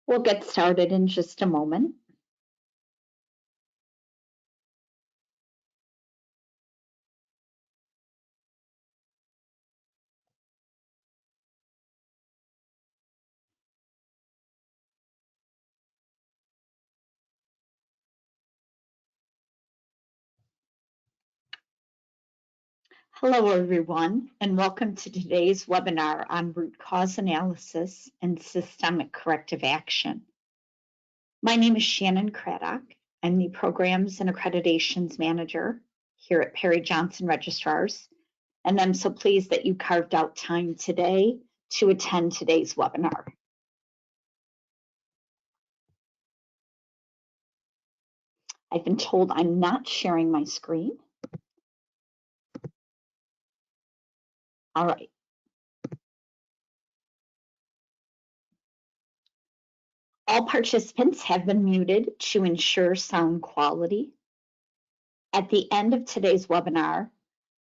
We'll get started in just a moment. Hello, everyone, and welcome to today's webinar on root cause analysis and systemic corrective action. My name is Shannon Craddock. I'm the Programs and Accreditations Manager here at Perry Johnson Registrars, and I'm so pleased that you carved out time today to attend today's webinar. I've been told I'm not sharing my screen. All right. All participants have been muted to ensure sound quality. At the end of today's webinar,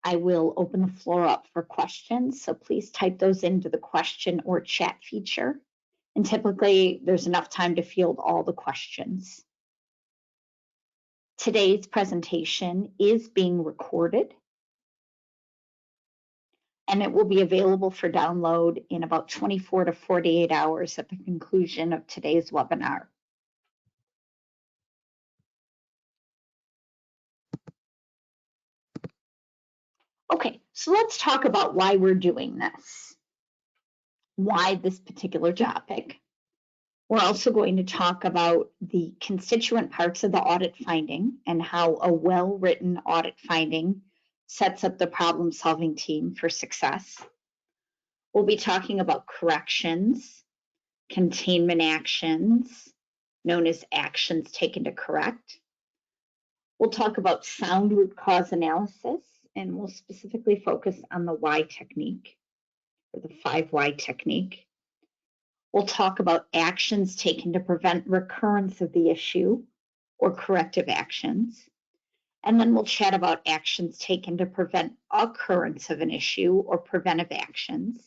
I will open the floor up for questions, so please type those into the question or chat feature. And typically, there's enough time to field all the questions. Today's presentation is being recorded, and it will be available for download in about 24 to 48 hours at the conclusion of today's webinar. Okay, so let's talk about why we're doing this. Why this particular topic. We're also going to talk about the constituent parts of the audit finding and how a well-written audit finding sets up the problem-solving team for success. We'll be talking about corrections, containment actions, known as actions taken to correct. We'll talk about sound root cause analysis, and we'll specifically focus on the why technique, or the 5 why technique. We'll talk about actions taken to prevent recurrence of the issue, or corrective actions. And then we'll chat about actions taken to prevent occurrence of an issue, or preventive actions.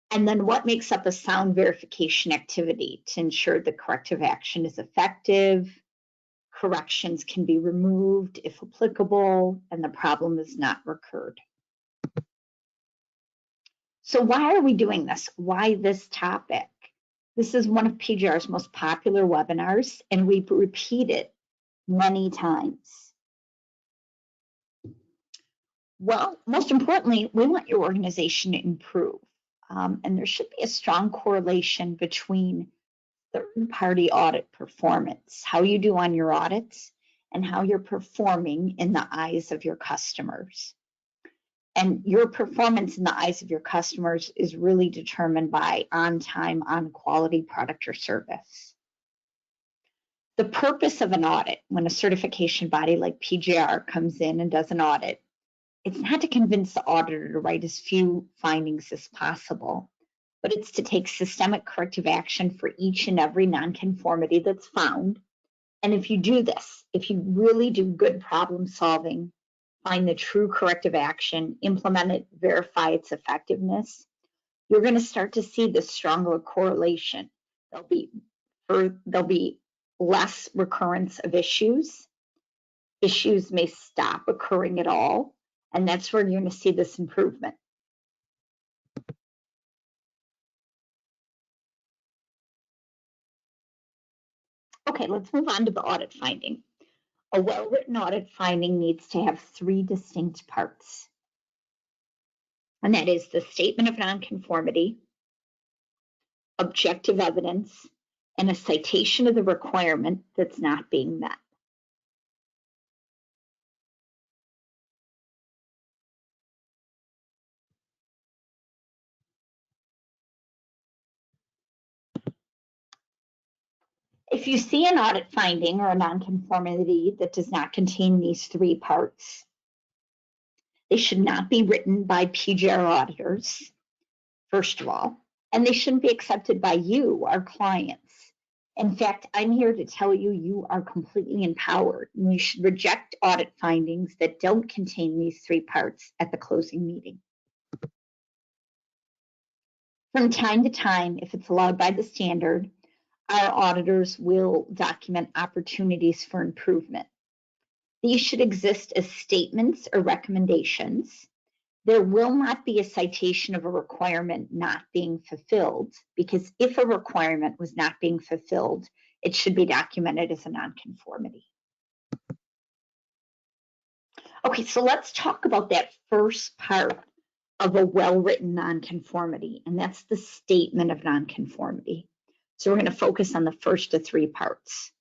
And then what makes up a sound verification activity to ensure the corrective action is effective, corrections can be removed if applicable, and the problem is not recurred. So why are we doing this? Why this topic? This is one of PGR's most popular webinars, and we repeat it many times. Well, most importantly, we want your organization to improve. And there should be a strong correlation between third-party audit performance, how you do on your audits, and how you're performing in the eyes of your customers. And your performance in the eyes of your customers is really determined by on-time, on-quality product or service. The purpose of an audit, when a certification body like PGR comes in and does an audit, it's not to convince the auditor to write as few findings as possible, but it's to take systemic corrective action for each and every nonconformity that's found. And if you do this, if you really do good problem solving, find the true corrective action, implement it, verify its effectiveness, you're going to start to see this stronger correlation. There'll be less recurrence of issues. Issues may stop occurring at all, and that's where you're going to see this improvement. Okay, let's move on to the audit finding. A well-written audit finding needs to have 3 distinct parts. And that is the statement of nonconformity, objective evidence, and a citation of the requirement that's not being met. If you see an audit finding or a nonconformity that does not contain these 3 parts, they should not be written by PGR auditors, first of all, and they shouldn't be accepted by you, our clients. In fact, I'm here to tell you, you are completely empowered, and you should reject audit findings that don't contain these 3 parts at the closing meeting. From time to time, if it's allowed by the standard, our auditors will document opportunities for improvement. These should exist as statements or recommendations. There will not be a citation of a requirement not being fulfilled, because if a requirement was not being fulfilled, it should be documented as a nonconformity. Okay, so let's talk about that first part of a well-written nonconformity, and that's the statement of nonconformity. So we're going to focus on the first of three parts.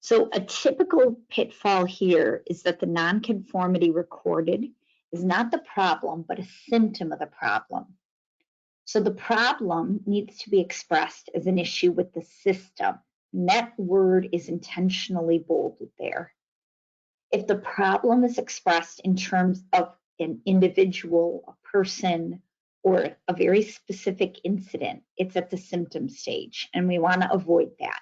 So a typical pitfall here is that the nonconformity recorded is not the problem, but a symptom of the problem. So the problem needs to be expressed as an issue with the system, and that word is intentionally bolded there. If the problem is expressed in terms of an individual, a person, or a very specific incident, it's at the symptom stage, and we want to avoid that.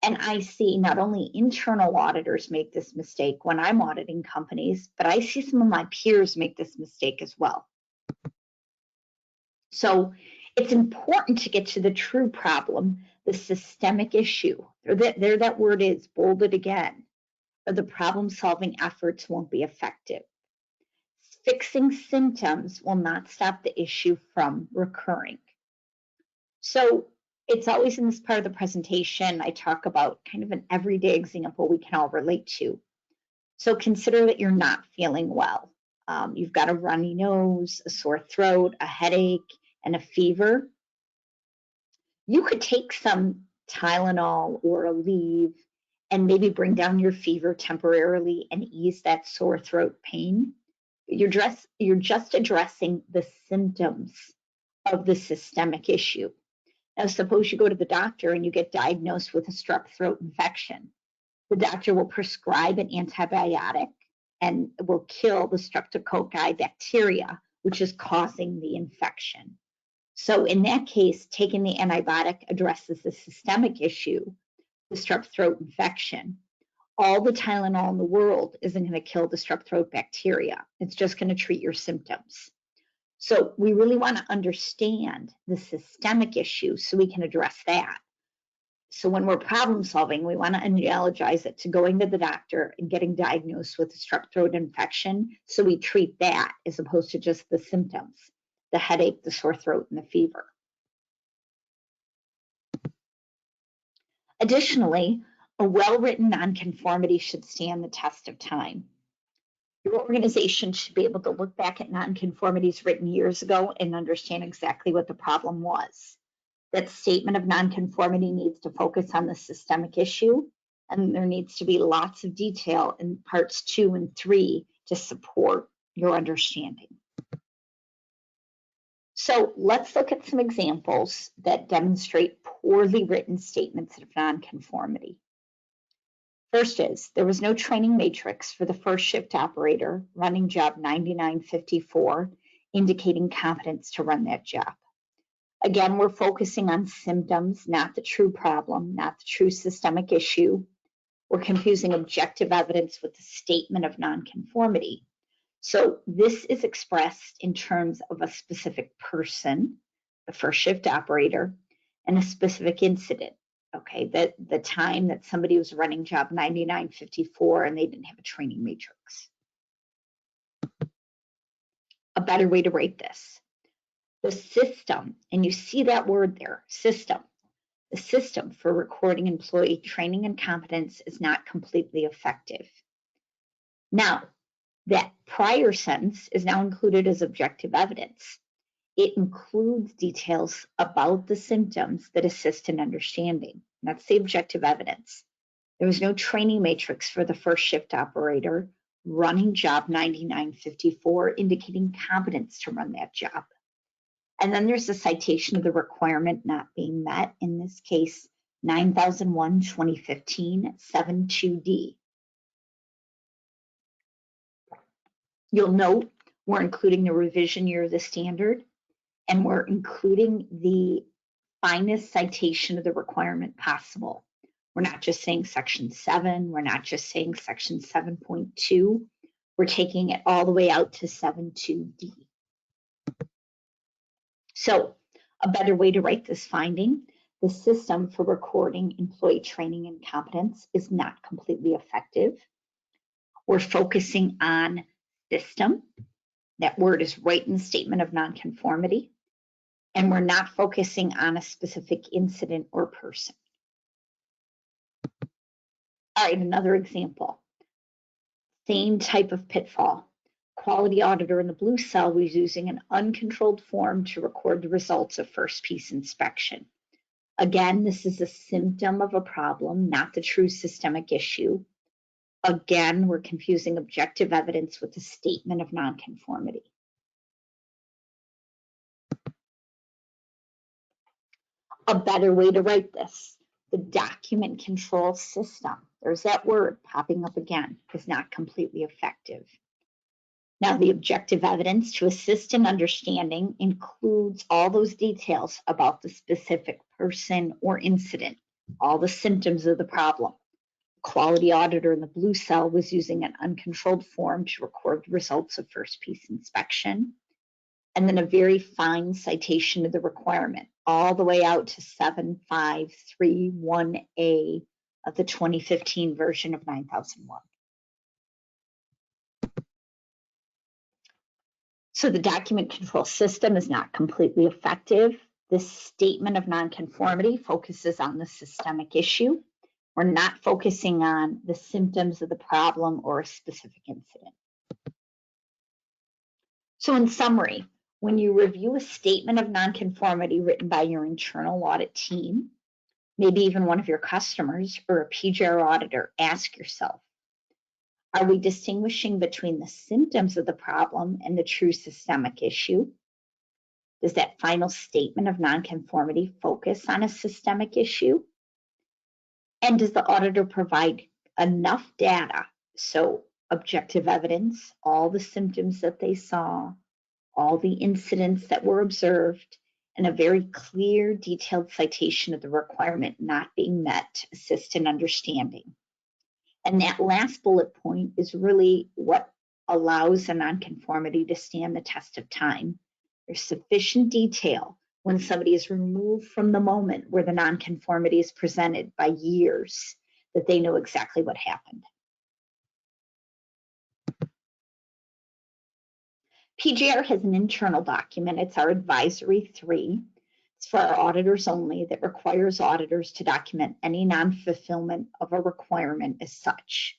And I see not only internal auditors make this mistake when I'm auditing companies, but I see some of my peers make this mistake as well. So it's important to get to the true problem, the systemic issue. There that word is, bolded again, or the problem-solving efforts won't be effective. Fixing symptoms will not stop the issue from recurring. So it's always in this part of the presentation, I talk about kind of an everyday example we can all relate to. So consider that you're not feeling well. You've got a runny nose, a sore throat, a headache, and a fever. You could take some Tylenol or Aleve and maybe bring down your fever temporarily and ease that sore throat pain. You're just addressing the symptoms of the systemic issue. Now, suppose you go to the doctor and you get diagnosed with a strep throat infection. The doctor will prescribe an antibiotic and will kill the streptococci bacteria, which is causing the infection. So in that case, taking the antibiotic addresses the systemic issue, the strep throat infection. All the Tylenol in the world isn't going to kill the strep throat bacteria. It's just going to treat your symptoms. So we really want to understand the systemic issue so we can address that. So when we're problem solving, we want to analogize it to going to the doctor and getting diagnosed with a strep throat infection. So we treat that as opposed to just the symptoms, the headache, the sore throat, and the fever. Additionally, a well-written nonconformity should stand the test of time. Your organization should be able to look back at nonconformities written years ago and understand exactly what the problem was. That statement of nonconformity needs to focus on the systemic issue, and there needs to be lots of detail in parts 2 and 3 to support your understanding. So let's look at some examples that demonstrate poorly written statements of nonconformity. First is, there was no training matrix for the first shift operator running job 9954, indicating competence to run that job. Again, we're focusing on symptoms, not the true problem, not the true systemic issue. We're confusing objective evidence with the statement of nonconformity. So this is expressed in terms of a specific person, the first shift operator, and a specific incident. Okay, the time that somebody was running job 9954 and they didn't have a training matrix. A better way to rate this. The system, and you see that word there, system. The system for recording employee training and competence is not completely effective. Now, that prior sentence is now included as objective evidence. It includes details about the symptoms that assist in understanding. That's the objective evidence. There was no training matrix for the first shift operator running job 9954, indicating competence to run that job. And then there's the citation of the requirement not being met, in this case, 9001-2015 72D. You'll note we're including the revision year of the standard, and we're including the finest citation of the requirement possible. We're not just saying section 7, we're not just saying section 7.2, we're taking it all the way out to 7.2D. So a better way to write this finding, the system for recording employee training and competence is not completely effective. We're focusing on system. That word is right in the statement of nonconformity. And we're not focusing on a specific incident or person. All right, another example. Same type of pitfall. Quality auditor in the blue cell was using an uncontrolled form to record the results of first piece inspection. Again, this is a symptom of a problem, not the true systemic issue. Again, we're confusing objective evidence with the statement of nonconformity. A better way to write this, the document control system, there's that word popping up again, is not completely effective. Now, the objective evidence to assist in understanding includes all those details about the specific person or incident, all the symptoms of the problem. Quality auditor in the blue cell was using an uncontrolled form to record the results of first piece inspection, and then a very fine citation of the requirement, all the way out to 7531A of the 2015 version of 9001. So the document control system is not completely effective. This statement of nonconformity focuses on the systemic issue. We're not focusing on the symptoms of the problem or a specific incident. So in summary, when you review a statement of nonconformity written by your internal audit team, maybe even one of your customers or a PGR auditor, ask yourself, are we distinguishing between the symptoms of the problem and the true systemic issue? Does that final statement of nonconformity focus on a systemic issue? And does the auditor provide enough data, so objective evidence, all the symptoms that they saw, all the incidents that were observed, and a very clear, detailed citation of the requirement not being met to assist in understanding? And that last bullet point is really what allows a nonconformity to stand the test of time. There's sufficient detail when somebody is removed from the moment where the nonconformity is presented by years that they know exactly what happened. PGR has an internal document. It's our Advisory 3. It's for our auditors only, that requires auditors to document any non-fulfillment of a requirement as such.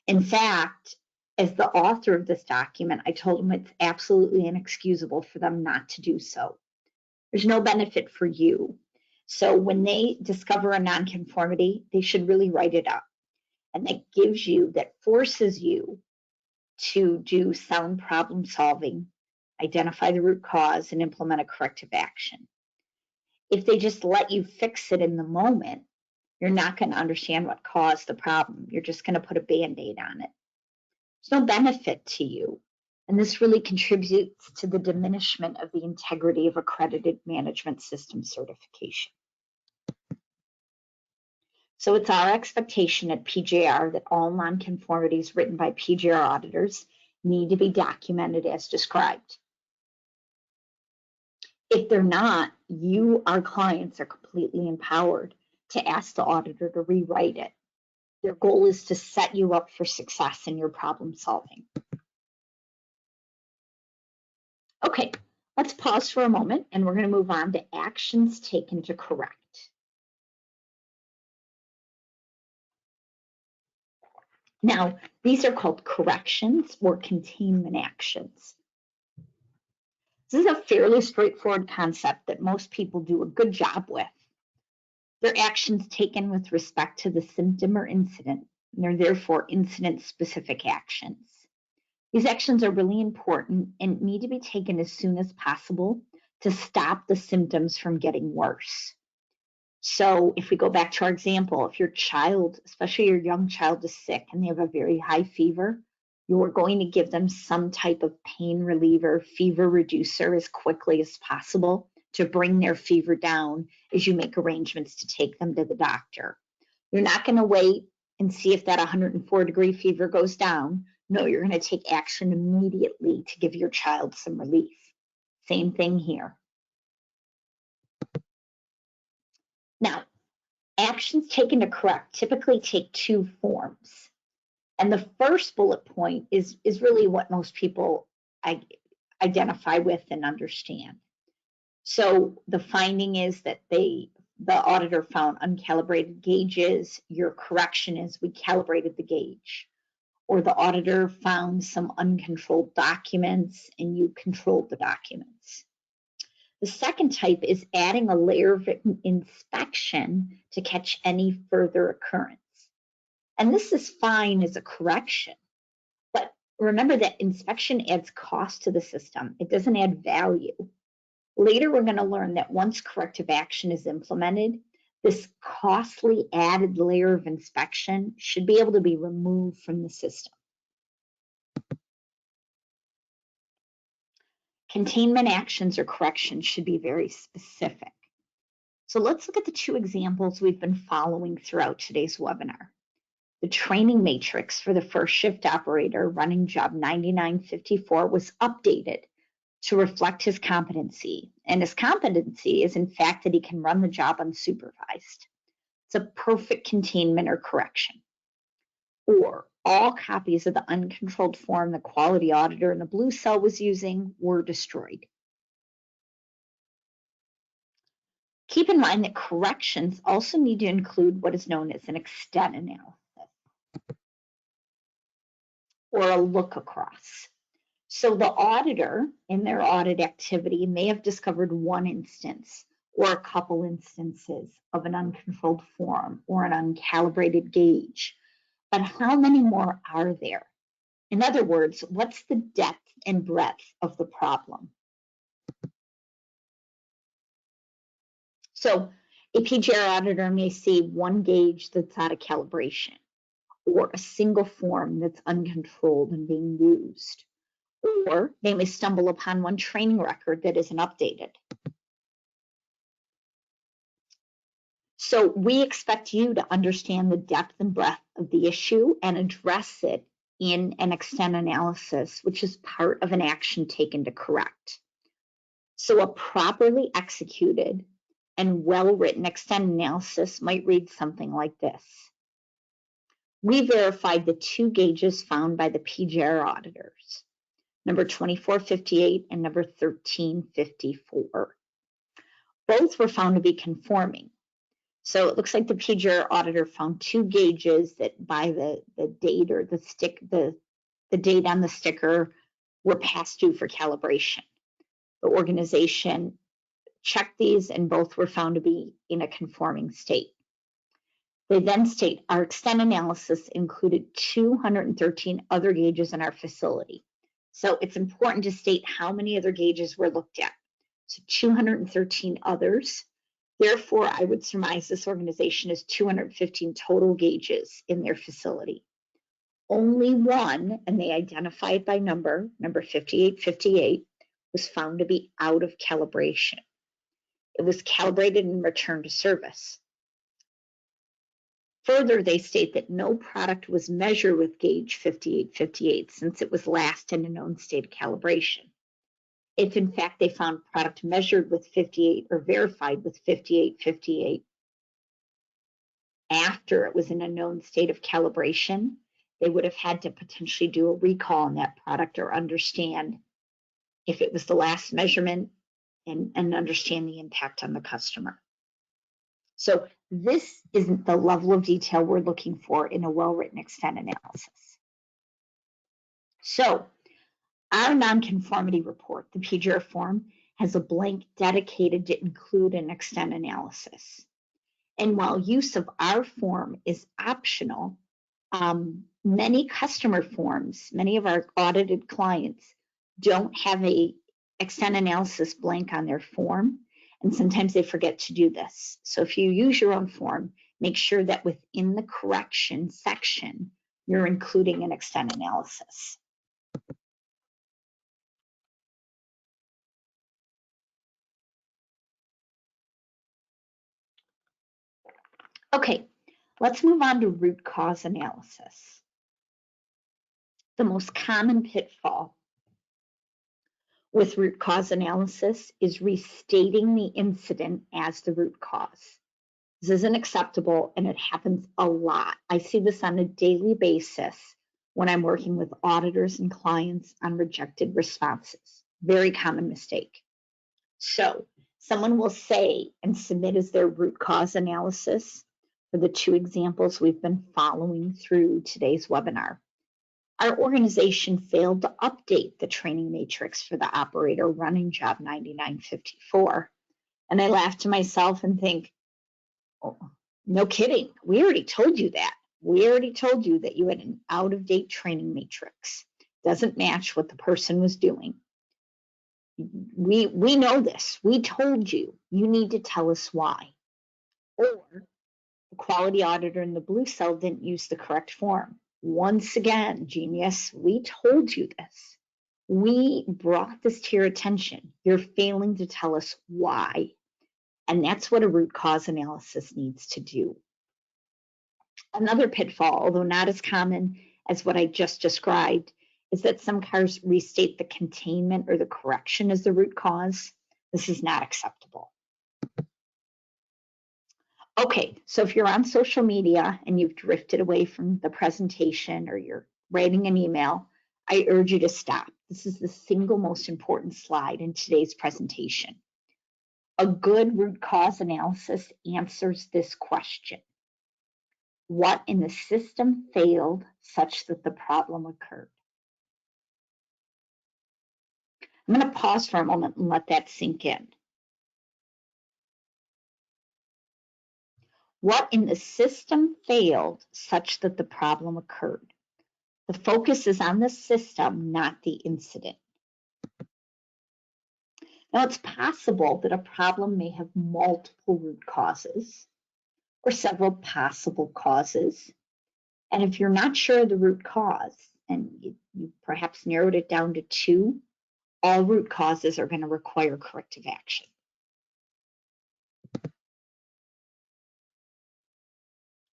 In fact, as the author of this document, I told them it's absolutely inexcusable for them not to do so. There's no benefit for you. So when they discover a nonconformity, they should really write it up. And that forces you to do sound problem solving, identify the root cause, and implement a corrective action. If they just let you fix it in the moment, you're not going to understand what caused the problem. You're just going to put a Band-Aid on it. There's no benefit to you. And this really contributes to the diminishment of the integrity of accredited management system certification. So it's our expectation at PJR that all nonconformities written by PJR auditors need to be documented as described. If they're not, you, our clients, are completely empowered to ask the auditor to rewrite it. Their goal is to set you up for success in your problem solving. Okay, let's pause for a moment and we're going to move on to actions taken to correct. Now, these are called corrections or containment actions. This is a fairly straightforward concept that most people do a good job with. They're actions taken with respect to the symptom or incident, and they're therefore incident-specific actions. These actions are really important and need to be taken as soon as possible to stop the symptoms from getting worse. So if we go back to our example, if your child, especially your young child, is sick and they have a very high fever, you're going to give them some type of pain reliever, fever reducer as quickly as possible to bring their fever down as you make arrangements to take them to the doctor. You're not going to wait and see if that 104-degree fever goes down. No, you're going to take action immediately to give your child some relief. Same thing here. Now, actions taken to correct typically take two forms. And the first bullet point is really what most people identify with and understand. So the finding is that the auditor found uncalibrated gauges. Your correction is we calibrated the gauge. Or the auditor found some uncontrolled documents and you controlled the documents. The second type is adding a layer of inspection to catch any further occurrence. And this is fine as a correction, but remember that inspection adds cost to the system. It doesn't add value. Later, we're going to learn that once corrective action is implemented, this costly added layer of inspection should be able to be removed from the system. Containment actions or corrections should be very specific. So let's look at the two examples we've been following throughout today's webinar. The training matrix for the first shift operator running job 9954 was updated to reflect his competency. And his competency is in fact that he can run the job unsupervised. It's a perfect containment or correction. Or all copies of the uncontrolled form the quality auditor in the blue cell was using were destroyed. Keep in mind that corrections also need to include what is known as an extent analysis or a look across. So the auditor in their audit activity may have discovered one instance or a couple instances of an uncontrolled form or an uncalibrated gauge. But how many more are there? In other words, what's the depth and breadth of the problem? So a PGR auditor may see one gauge that's out of calibration or a single form that's uncontrolled and being used. Or they may stumble upon one training record that isn't updated. So we expect you to understand the depth and breadth of the issue and address it in an extent analysis, which is part of an action taken to correct. So a properly executed and well-written extent analysis might read something like this. We verified the two gauges found by the PGR auditors, number 2458 and number 1354. Both were found to be conforming. So it looks like the PGR auditor found two gauges that by the date or the date on the sticker were past due for calibration. The organization checked these and both were found to be in a conforming state. They then state our extent analysis included 213 other gauges in our facility. So it's important to state how many other gauges were looked at. So 213 others. Therefore, I would surmise this organization has 215 total gauges in their facility. Only one, and they identify it by number 5858, was found to be out of calibration. It was calibrated and returned to service. Further, they state that no product was measured with gauge 5858 since it was last in a known state of calibration. If in fact they found product measured with 58 or verified with 5858 after it was in a known state of calibration, they would have had to potentially do a recall on that product or understand if it was the last measurement and understand the impact on the customer. So this isn't the level of detail we're looking for in a well-written extent analysis. So our nonconformity report, the PGR form, has a blank dedicated to include an extent analysis. And while use of our form is optional, many customer forms, many of our audited clients don't have a extent analysis blank on their form, and sometimes they forget to do this. So if you use your own form, make sure that within the correction section, you're including an extent analysis. Okay, let's move on to root cause analysis. The most common pitfall with root cause analysis is restating the incident as the root cause. This isn't acceptable, and it happens a lot. I see this on a daily basis when I'm working with auditors and clients on rejected responses. Very common mistake. So someone will say and submit as their root cause analysis for the two examples we've been following through today's webinar. Our organization failed to update the training matrix for the operator running job 9954. And I laugh to myself and think, oh, no kidding. We already told you that. We already told you that you had an out-of-date training matrix. Doesn't match what the person was doing. We know this. We told you. You need to tell us why. Or the quality auditor in the blue cell didn't use the correct form. Once again, genius, we told you this. We brought this to your attention. You're failing to tell us why. And that's what a root cause analysis needs to do. Another pitfall, although not as common as what I just described, is that some cars restate the containment or the correction as the root cause. This is not acceptable. Okay, so if you're on social media and you've drifted away from the presentation or you're writing an email, I urge you to stop. This is the single most important slide in today's presentation. A good root cause analysis answers this question. What in the system failed such that the problem occurred? I'm going to pause for a moment and let that sink in. What in the system failed such that the problem occurred? The focus is on the system, not the incident. Now, it's possible that a problem may have multiple root causes or several possible causes. And if you're not sure of the root cause and you perhaps narrowed it down to two, all root causes are going to require corrective action.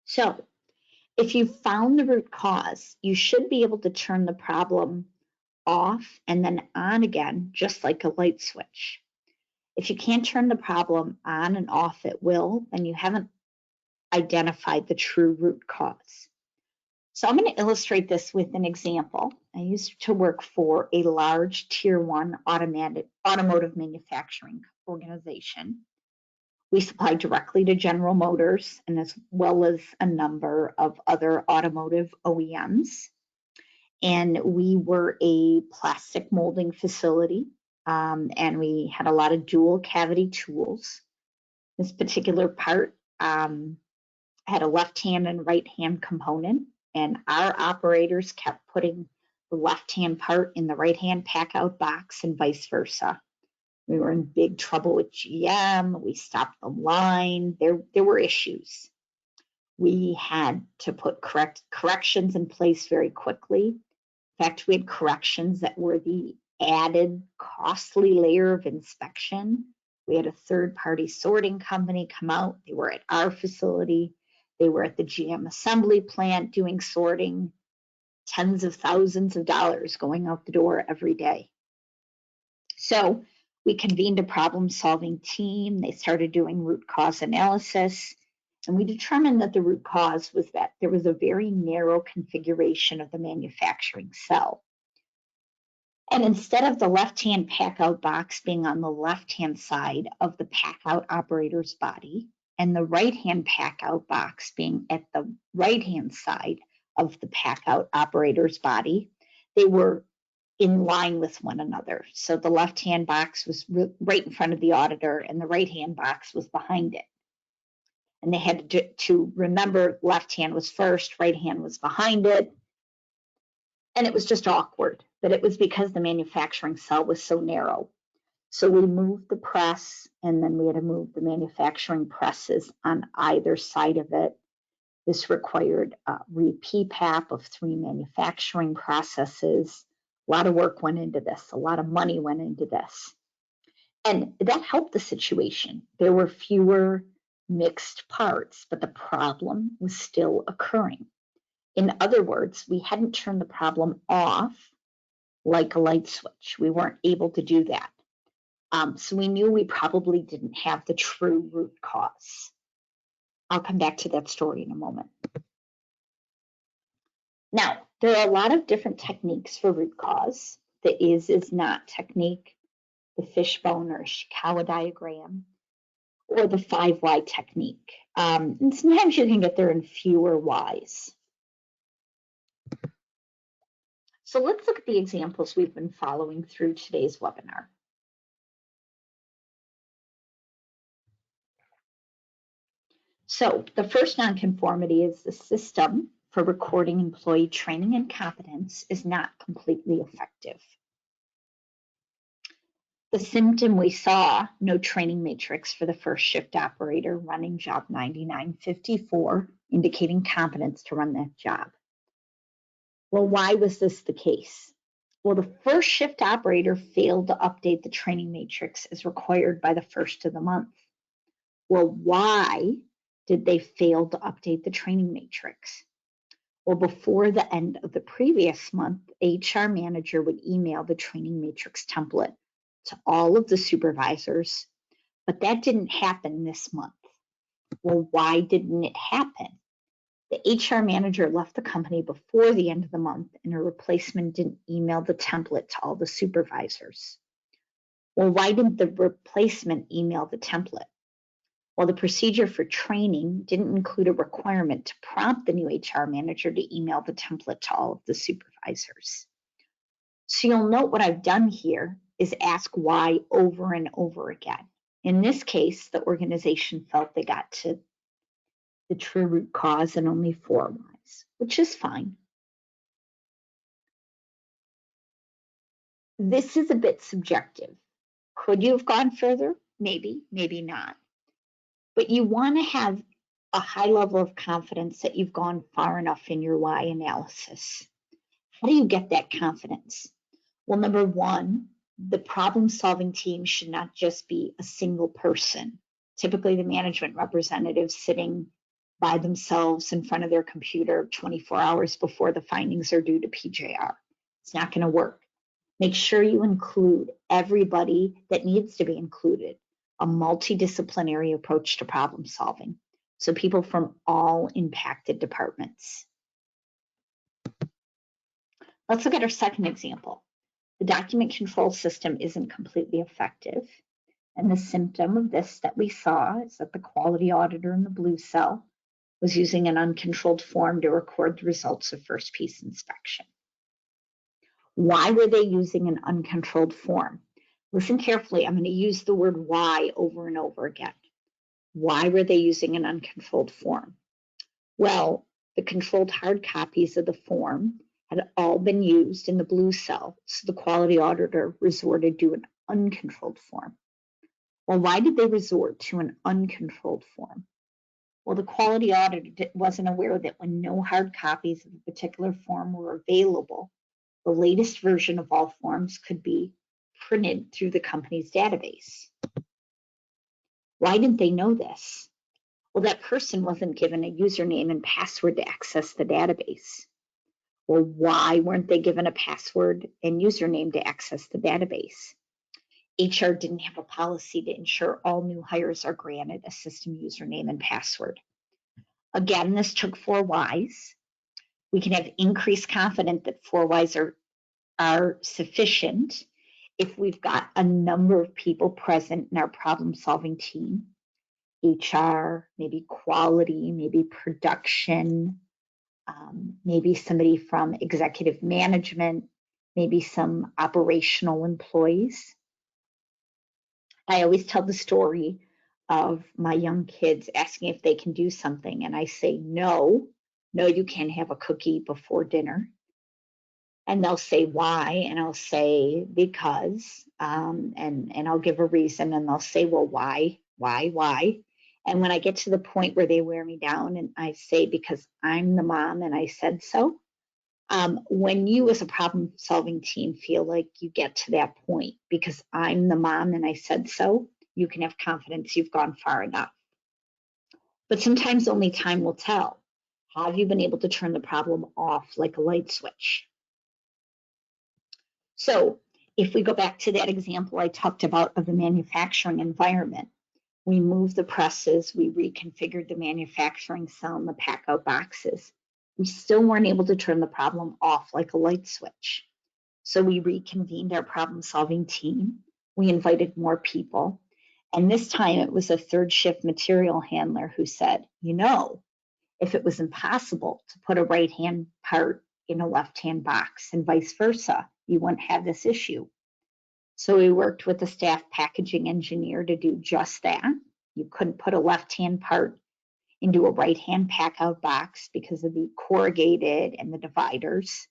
So if you found the root cause, you should be able to turn the problem off and then on again, just like a light switch. If you can't turn the problem on and off at will, then you haven't identified the true root cause. So I'm going to illustrate this with an example. I used to work for a large tier 1 automotive manufacturing organization. We supplied directly to General Motors and as well as a number of other automotive OEMs. And we were a plastic molding facility, and we had a lot of dual cavity tools. This particular part had a left hand and right hand component, and our operators kept putting the left hand part in the right hand pack out box and vice versa. We were in big trouble with GM. We stopped the line. There were issues. We had to put corrections in place very quickly. In fact, we had corrections that were the added costly layer of inspection. We had a third-party sorting company come out. They were at our facility. They were at the GM assembly plant doing sorting, tens of thousands of dollars going out the door every day. So we convened a problem-solving team. They started doing root cause analysis, and we determined that the root cause was that there was a very narrow configuration of the manufacturing cell. And instead of the left-hand pack-out box being on the left-hand side of the pack-out operator's body and the right-hand pack-out box being at the right-hand side of the pack-out operator's body, they were in line with one another. So the left-hand box was right in front of the auditor and the right-hand box was behind it. And they had to remember left hand was first, right hand was behind it. And it was just awkward, but it was because the manufacturing cell was so narrow. So we moved the press, and then we had to move the manufacturing presses on either side of it. This required a re-PPAP of 3 manufacturing processes. A lot of work went into this. A lot of money went into this. And that helped the situation. There were fewer mixed parts, but the problem was still occurring. In other words, we hadn't turned the problem off like a light switch. We weren't able to do that. So we knew we probably didn't have the true root cause. I'll come back to that story in a moment. Now, there are a lot of different techniques for root cause. The is not technique, the fishbone or Ishikawa diagram, or the 5 why technique. And sometimes you can get there in fewer whys. So let's look at the examples we've been following through today's webinar. So the first nonconformity is the system for recording employee training and competence is not completely effective. The symptom we saw, no training matrix for the first shift operator running job 9954, indicating competence to run that job. Well, why was this the case? Well, the first shift operator failed to update the training matrix as required by the first of the month. Well, why did they fail to update the training matrix? Well, before the end of the previous month, HR manager would email the training matrix template to all of the supervisors, but that didn't happen this month. Well, why didn't it happen? The HR manager left the company before the end of the month and her replacement didn't email the template to all the supervisors. Well, why didn't the replacement email the template? Well, the procedure for training didn't include a requirement to prompt the new HR manager to email the template to all of the supervisors. So you'll note what I've done here is ask why over and over again. In this case, the organization felt they got to the true root cause in only 4 whys, which is fine. This is a bit subjective. Could you have gone further? Maybe, maybe not. But you want to have a high level of confidence that you've gone far enough in your why analysis. How do you get that confidence? Well, number one, the problem-solving team should not just be a single person. Typically, the management representative sitting by themselves in front of their computer 24 hours before the findings are due to PJR. It's not going to work. Make sure you include everybody that needs to be included, a multidisciplinary approach to problem solving. So people from all impacted departments. Let's look at our second example. The document control system isn't completely effective. And the symptom of this that we saw is that the quality auditor in the blue cell was using an uncontrolled form to record the results of first piece inspection. Why were they using an uncontrolled form? Listen carefully. I'm going to use the word why over and over again. Why were they using an uncontrolled form? Well, the controlled hard copies of the form had all been used in the blue cell, so the quality auditor resorted to an uncontrolled form. Well, why did they resort to an uncontrolled form? Well, the quality auditor wasn't aware that when no hard copies of a particular form were available, the latest version of all forms could be printed through the company's database. Why didn't they know this? Well, that person wasn't given a username and password to access the database. Well, why weren't they given a password and username to access the database? HR didn't have a policy to ensure all new hires are granted a system username and password. Again, this took 4 whys. We can have increased confidence that 4 whys are sufficient if we've got a number of people present in our problem-solving team. HR, maybe quality, maybe production, maybe somebody from executive management, maybe some operational employees. I always tell the story of my young kids asking if they can do something, and I say, no, you can't have a cookie before dinner. And they'll say why, and I'll say because, and I'll give a reason, and they'll say, well, why? And when I get to the point where they wear me down and I say, because I'm the mom and I said so, when you as a problem-solving team feel like you get to that point, because I'm the mom and I said so, you can have confidence you've gone far enough. But sometimes only time will tell. Have you been able to turn the problem off like a light switch? So if we go back to that example I talked about of the manufacturing environment, We moved the presses, we reconfigured the manufacturing cell and the pack out boxes. We still weren't able to turn the problem off like a light switch. So we reconvened our problem-solving team. We invited more people. And this time it was a third shift material handler who said, you know, if it was impossible to put a right-hand part in a left-hand box and vice versa, you wouldn't have this issue. So we worked with the staff packaging engineer to do just that. You couldn't put a left-hand part into a right-hand pack-out box because of the corrugated and the dividers.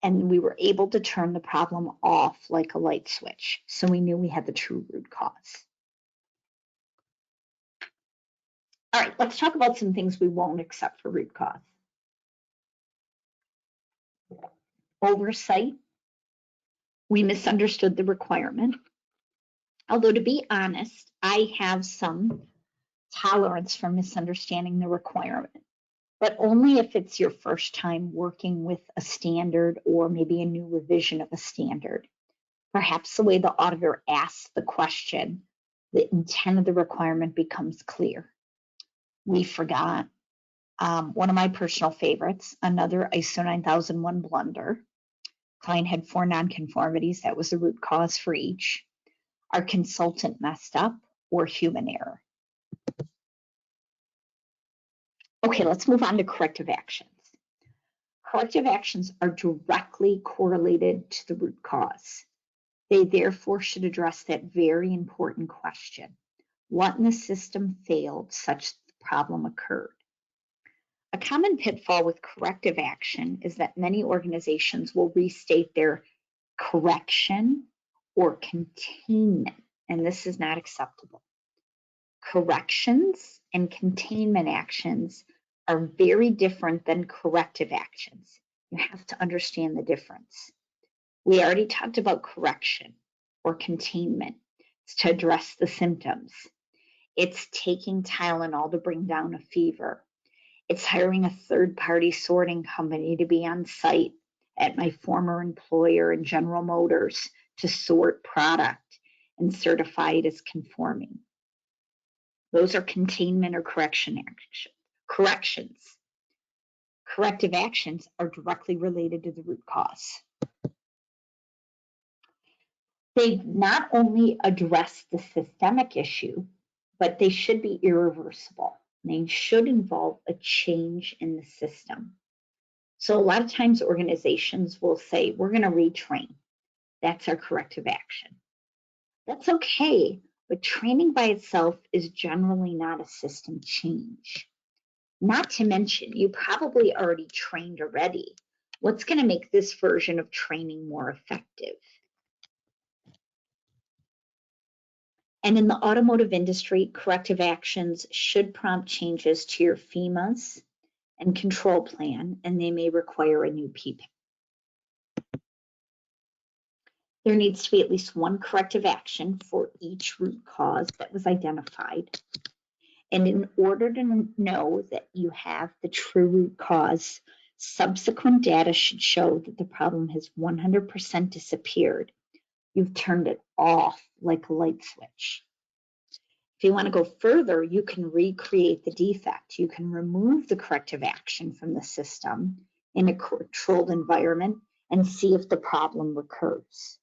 And we were able to turn the problem off like a light switch. So we knew we had the true root cause. All right, let's talk about some things we won't accept for root cause. Oversight. We misunderstood the requirement. Although to be honest, I have some tolerance for misunderstanding the requirement, but only if it's your first time working with a standard or maybe a new revision of a standard. Perhaps the way the auditor asks the question, the intent of the requirement becomes clear. We forgot. One of my personal favorites, another ISO 9001 blunder. Client had 4 nonconformities. That was the root cause for each. Our consultant messed up or human error. Okay, let's move on to corrective actions. Corrective actions are directly correlated to the root cause. They therefore should address that very important question. What in the system failed such that the problem occurred? A common pitfall with corrective action is that many organizations will restate their correction or containment, and this is not acceptable. Corrections and containment actions are very different than corrective actions. You have to understand the difference. We already talked about correction or containment. It's to address the symptoms. It's taking Tylenol to bring down a fever. It's hiring a third-party sorting company to be on site at my former employer in General Motors to sort product and certify it as conforming. Those are containment or corrections. Corrective actions are directly related to the root cause. They not only address the systemic issue, but they should be irreversible. They should involve a change in the system. So a lot of times organizations will say, we're going to retrain. That's our corrective action. That's okay, but training by itself is generally not a system change. Not to mention, you probably already trained already. What's going to make this version of training more effective? And in the automotive industry, corrective actions should prompt changes to your FEMAs and control plan, and they may require a new PPAP. There needs to be at least one corrective action for each root cause that was identified. And in order to know that you have the true root cause, subsequent data should show that the problem has 100% disappeared. You've turned it off like a light switch. If you want to go further, you can recreate the defect. You can remove the corrective action from the system in a controlled environment and see if the problem recurs.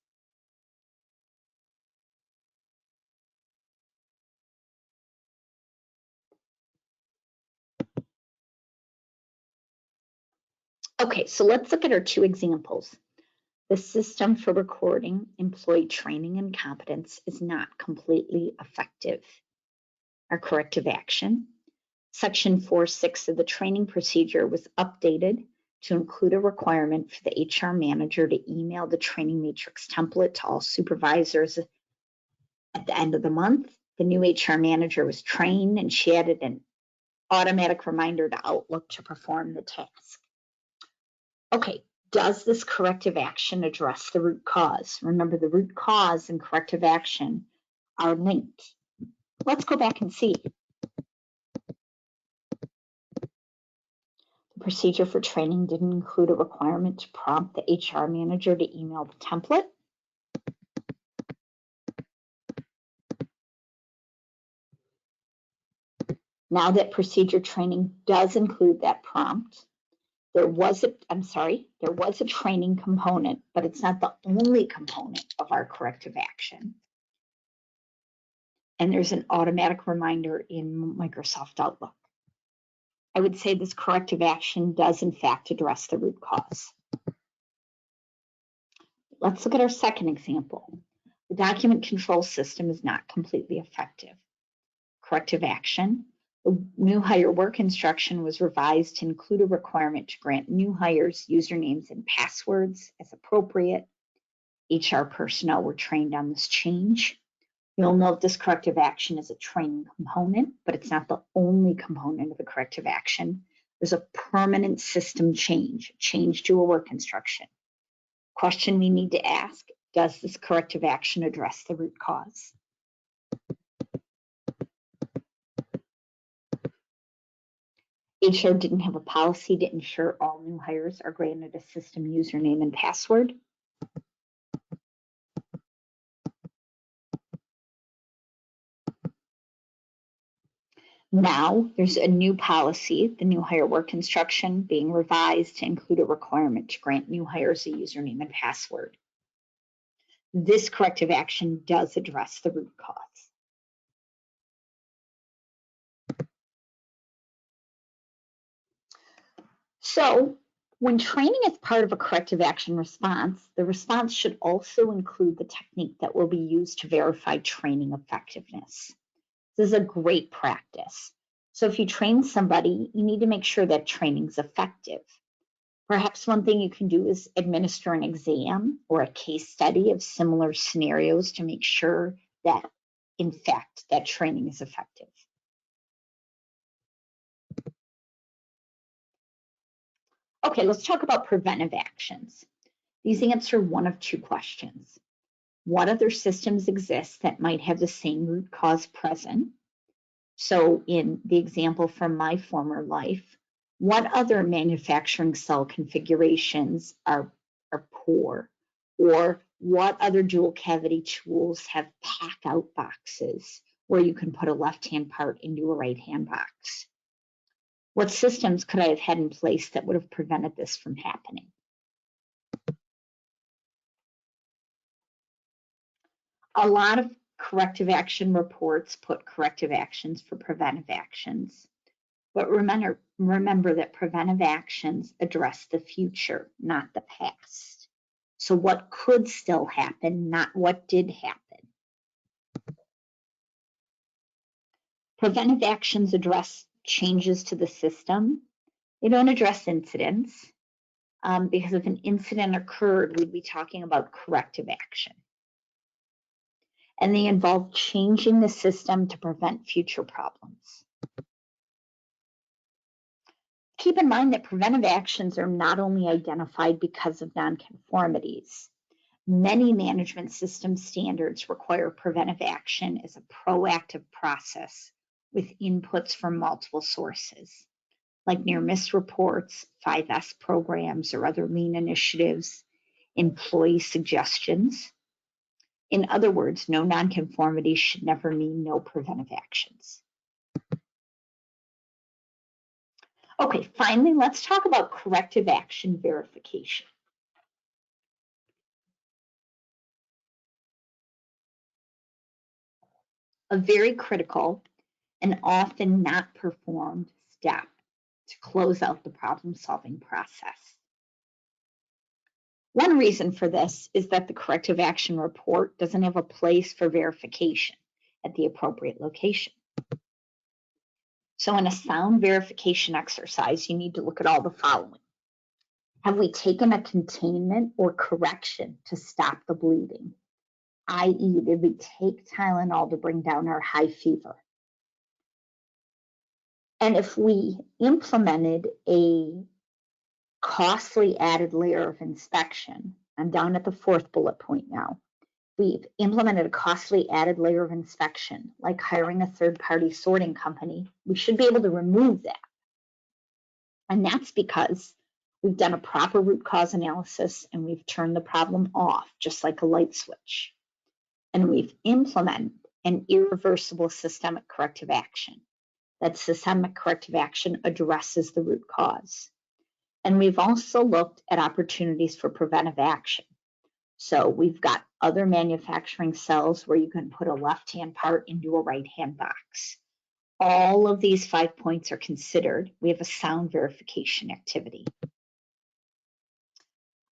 Okay, so let's look at our 2 examples. The system for recording employee training and competence is not completely effective. Our corrective action, Section 4.6 of the training procedure was updated to include a requirement for the HR manager to email the training matrix template to all supervisors at the end of the month. The new HR manager was trained and she added an automatic reminder to Outlook to perform the task. Okay, does this corrective action address the root cause? Remember, the root cause and corrective action are linked. Let's go back and see. The procedure for training didn't include a requirement to prompt the HR manager to email the template. Now that procedure training does include that prompt, there was a training component, but it's not the only component of our corrective action. And there's an automatic reminder in Microsoft Outlook. I would say this corrective action does in fact address the root cause. Let's look at our second example. The document control system is not completely effective. Corrective action. The new hire work instruction was revised to include a requirement to grant new hires usernames and passwords as appropriate. HR personnel were trained on this change. You'll note this corrective action is a training component, but it's not the only component of the corrective action. There's a permanent system change to a work instruction. Question we need to ask, does this corrective action address the root cause? HR didn't have a policy to ensure all new hires are granted a system username and password. Now there's a new policy, the new hire work instruction, being revised to include a requirement to grant new hires a username and password. This corrective action does address the root cause. So when training is part of a corrective action response, the response should also include the technique that will be used to verify training effectiveness. This is a great practice. So if you train somebody, you need to make sure that training's effective. Perhaps one thing you can do is administer an exam or a case study of similar scenarios to make sure that, in fact, that training is effective. Okay, let's talk about preventive actions. These answer one of two questions. What other systems exist that might have the same root cause present? So in the example from my former life, what other manufacturing cell configurations are poor? Or what other dual cavity tools have pack out boxes where you can put a left-hand part into a right-hand box? What systems could I have had in place that would have prevented this from happening? A lot of corrective action reports put corrective actions for preventive actions. But remember that preventive actions address the future, not the past. So what could still happen, not what did happen. Preventive actions address changes to the system. They don't address incidents, because if an incident occurred, we'd be talking about corrective action. And they involve changing the system to prevent future problems. Keep in mind that preventive actions are not only identified because of nonconformities. Many management system standards require preventive action as a proactive process with inputs from multiple sources, like near-miss reports, 5S programs, or other lean initiatives, employee suggestions. In other words, no nonconformity should never mean no preventive actions. Okay, finally, let's talk about corrective action verification. A very critical and often not performed step to close out the problem-solving process. One reason for this is that the corrective action report doesn't have a place for verification at the appropriate location. So in a sound verification exercise, you need to look at all the following. Have we taken a containment or correction to stop the bleeding? I.e., did we take Tylenol to bring down our high fever? And if we implemented a costly added layer of inspection, I'm down at the fourth bullet point now. We've implemented a costly added layer of inspection, like hiring a third-party sorting company. We should be able to remove that. And that's because we've done a proper root cause analysis and we've turned the problem off, just like a light switch. And we've implemented an irreversible systemic corrective action that systemic corrective action addresses the root cause. And we've also looked at opportunities for preventive action. So we've got other manufacturing cells where you can put a left-hand part into a right-hand box. All of these 5 points are considered. We have a sound verification activity.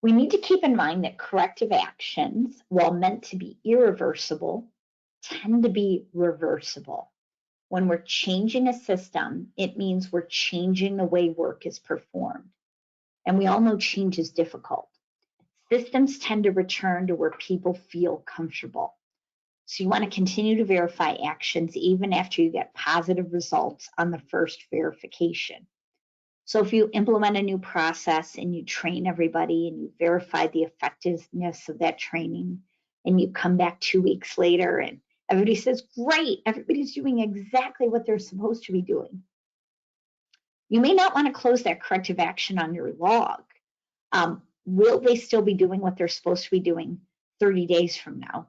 We need to keep in mind that corrective actions, while meant to be irreversible, tend to be reversible. When we're changing a system, it means we're changing the way work is performed. And we all know change is difficult. Systems tend to return to where people feel comfortable. So you want to continue to verify actions even after you get positive results on the first verification. So if you implement a new process and you train everybody and you verify the effectiveness of that training, and you come back 2 weeks later and everybody says, great, everybody's doing exactly what they're supposed to be doing, you may not want to close that corrective action on your log. Will they still be doing what they're supposed to be doing 30 days from now,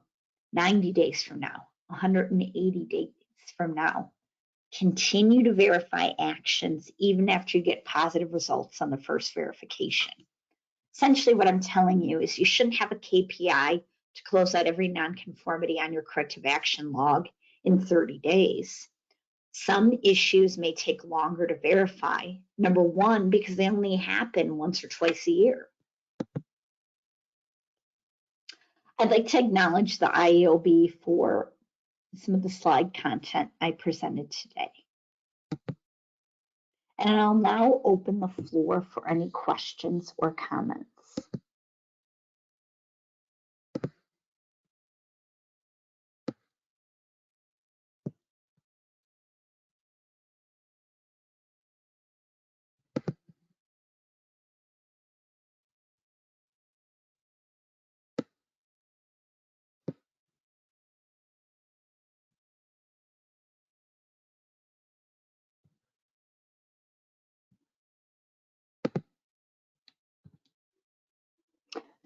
90 days from now, 180 days from now? Continue to verify actions even after you get positive results on the first verification. Essentially, what I'm telling you is you shouldn't have a KPI to close out every nonconformity on your corrective action log in 30 days. Some issues may take longer to verify. Number one, because they only happen once or twice a year. I'd like to acknowledge the IAOB for some of the slide content I presented today. And I'll now open the floor for any questions or comments.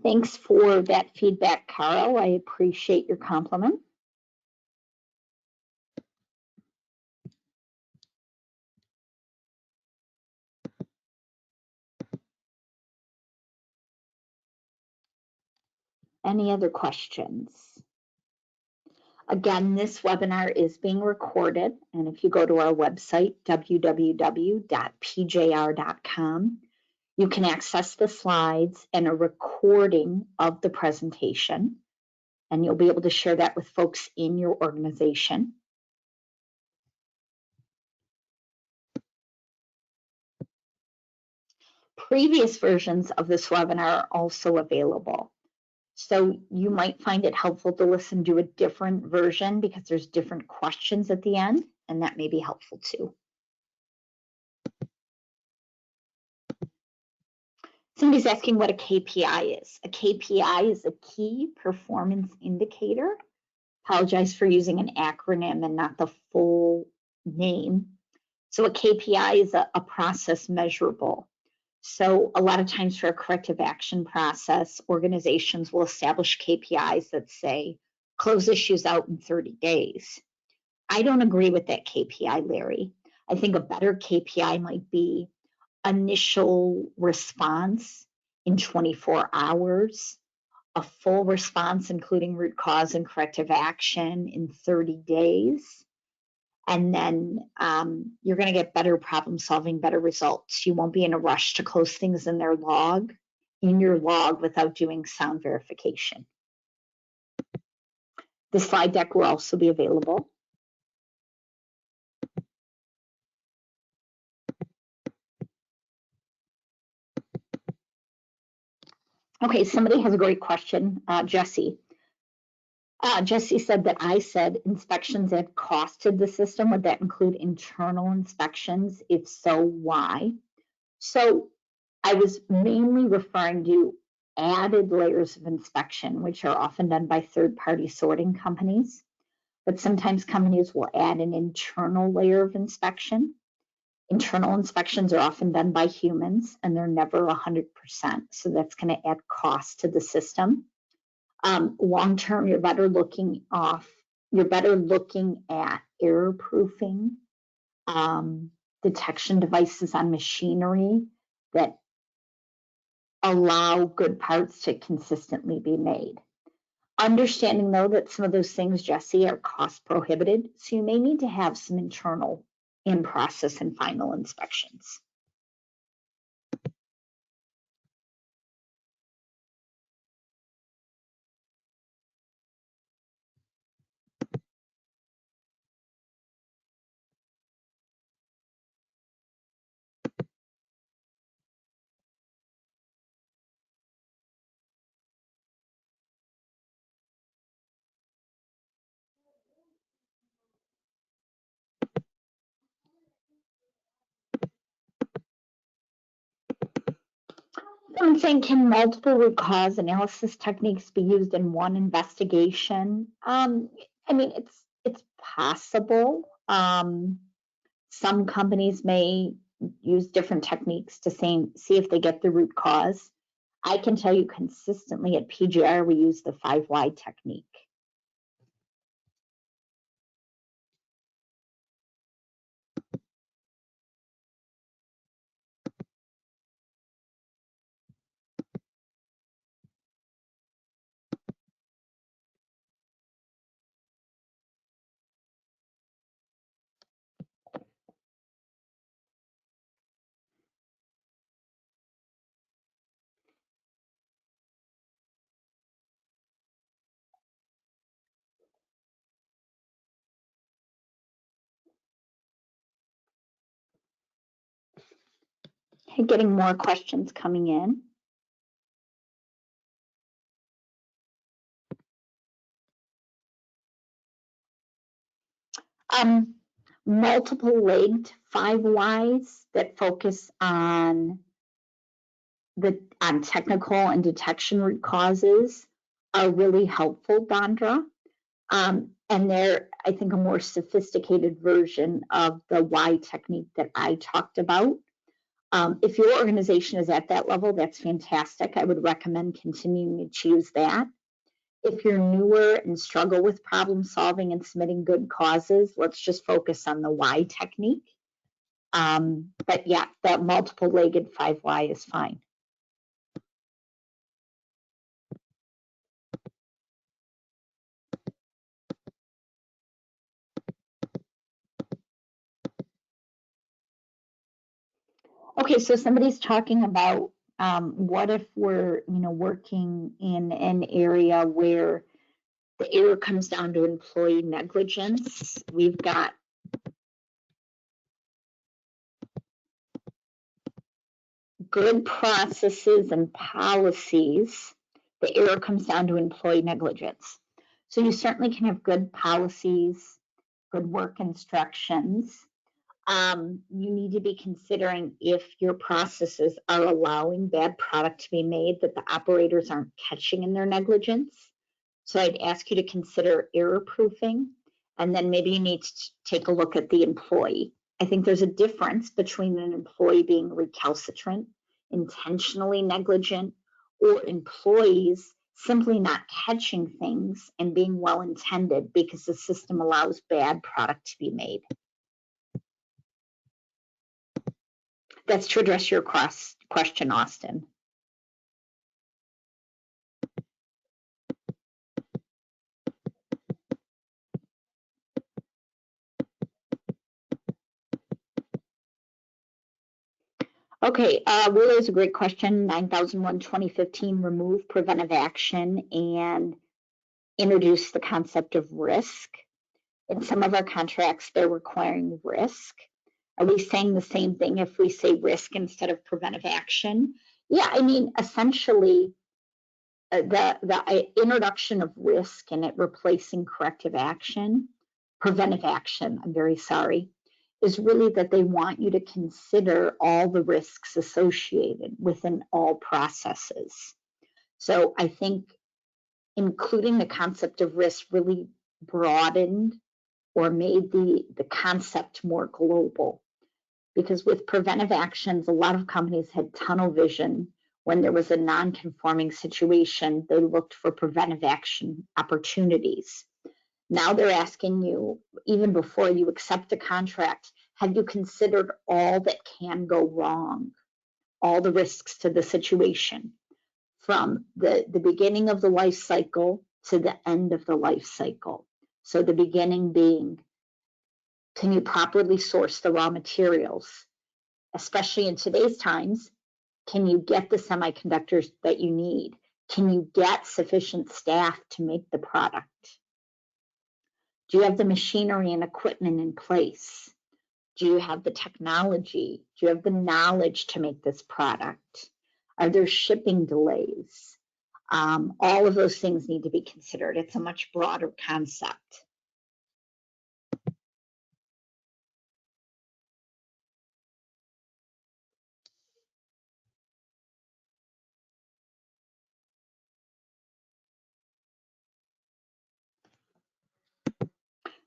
Thanks for that feedback, Carl. I appreciate your compliment. Any other questions? Again, this webinar is being recorded, and if you go to our website, www.pjr.com, you can access the slides and a recording of the presentation, and you'll be able to share that with folks in your organization. Previous versions of this webinar are also available. So you might find it helpful to listen to a different version because there's different questions at the end, and that may be helpful too. Somebody's asking what a KPI is. A KPI is a key performance indicator. Apologize for using an acronym and not the full name. So a KPI is a process measurable. So a lot of times for a corrective action process, organizations will establish KPIs that say, close issues out in 30 days. I don't agree with that KPI, Larry. I think a better KPI might be initial response in 24 hours, a full response, including root cause and corrective action in 30 days. And then you're going to get better problem solving, better results. You won't be in a rush to close things in your log without doing sound verification. The slide deck will also be available. Okay, somebody has a great question, Jesse. Jesse said that I said inspections had costed the system. Would that include internal inspections? If so, why? So I was mainly referring to added layers of inspection, which are often done by third-party sorting companies. But sometimes companies will add an internal layer of inspection. Internal inspections are often done by humans, and they're never 100%. So that's going to add cost to the system. Long term, you're better looking at error proofing detection devices on machinery that allow good parts to consistently be made. Understanding, though, that some of those things, Jesse, are cost prohibitive, so you may need to have some internal in-process and final inspections. I'm saying, can multiple root cause analysis techniques be used in one investigation? I mean, it's possible. Some companies may use different techniques to see if they get the root cause. I can tell you consistently at PGR, we use the 5 why technique. Getting more questions coming in. Multiple-legged 5 whys that focus on technical and detection root causes are really helpful, Dondra. And they're, I think, a more sophisticated version of the why technique that I talked about. If your organization is at that level, that's fantastic. I would recommend continuing to choose that. If you're newer and struggle with problem solving and submitting good causes, let's just focus on the why technique. But yeah, that multiple-legged 5 why is fine. Okay, so somebody's talking about what if we're working in an area where the error comes down to employee negligence. We've got good processes and policies. The error comes down to employee negligence. So you certainly can have good policies, good work instructions. You need to be considering if your processes are allowing bad product to be made that the operators aren't catching in their negligence. So I'd ask you to consider error proofing, and then maybe you need to take a look at the employee. I think there's a difference between an employee being recalcitrant, intentionally negligent, or employees simply not catching things and being well intended because the system allows bad product to be made. That's to address your question, Austin. Okay, Willow is a great question. 9001 2015, remove preventive action and introduce the concept of risk. In some of our contracts, they're requiring risk. Are we saying the same thing if we say risk instead of preventive action? Yeah, I mean, essentially, the introduction of risk and it replacing corrective action, preventive action, I'm very sorry, is really that they want you to consider all the risks associated within all processes. So I think including the concept of risk really broadened or made the concept more global. Because with preventive actions, a lot of companies had tunnel vision. When there was a non-conforming situation, they looked for preventive action opportunities. Now they're asking you, even before you accept a contract, Have you considered all that can go wrong, all the risks to the situation, from the beginning of the life cycle to the end of the life cycle? So the beginning being, can you properly source the raw materials? Especially in today's times, can you get the semiconductors that you need? Can you get sufficient staff to make the product? Do you have the machinery and equipment in place? Do you have the technology? Do you have the knowledge to make this product? Are there shipping delays? All of those things need to be considered. It's a much broader concept.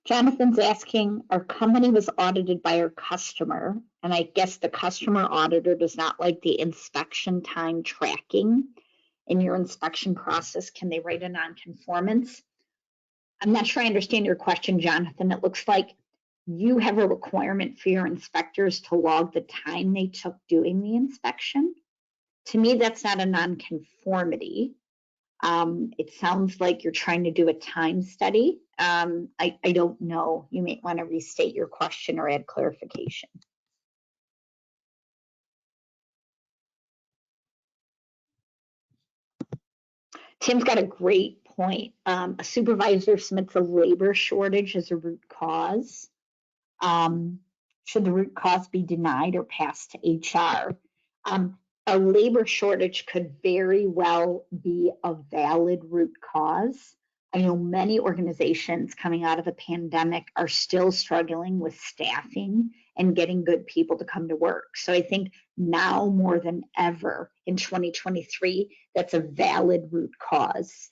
Jonathan's asking, our company was audited by our customer, and I guess the customer auditor does not like the inspection time tracking in your inspection process. Can they write a nonconformance? I'm not sure I understand your question, Jonathan. It looks like you have a requirement for your inspectors to log the time they took doing the inspection. To me, that's not a nonconformity. It sounds like you're trying to do a time study. I don't know. You may want to restate your question or add clarification. Tim's got a great point. A supervisor submits a labor shortage as a root cause. Should the root cause be denied or passed to HR? A labor shortage could very well be a valid root cause. I know many organizations coming out of a pandemic are still struggling with staffing and getting good people to come to work. So I think now more than ever in 2023, that's a valid root cause.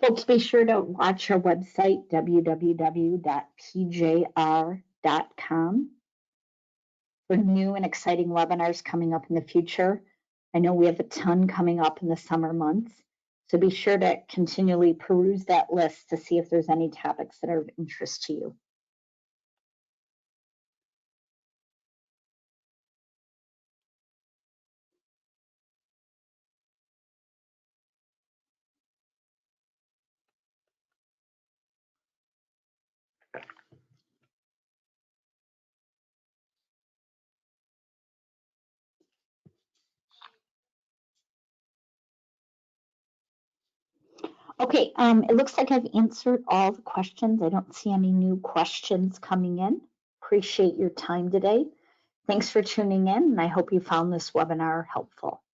Folks, be sure to watch our website, www.pjr.com, for new and exciting webinars coming up in the future. I know we have a ton coming up in the summer months, so be sure to continually peruse that list to see if there's any topics that are of interest to you. Okay, it looks like I've answered all the questions. I don't see any new questions coming in. Appreciate your time today. Thanks for tuning in, and I hope you found this webinar helpful.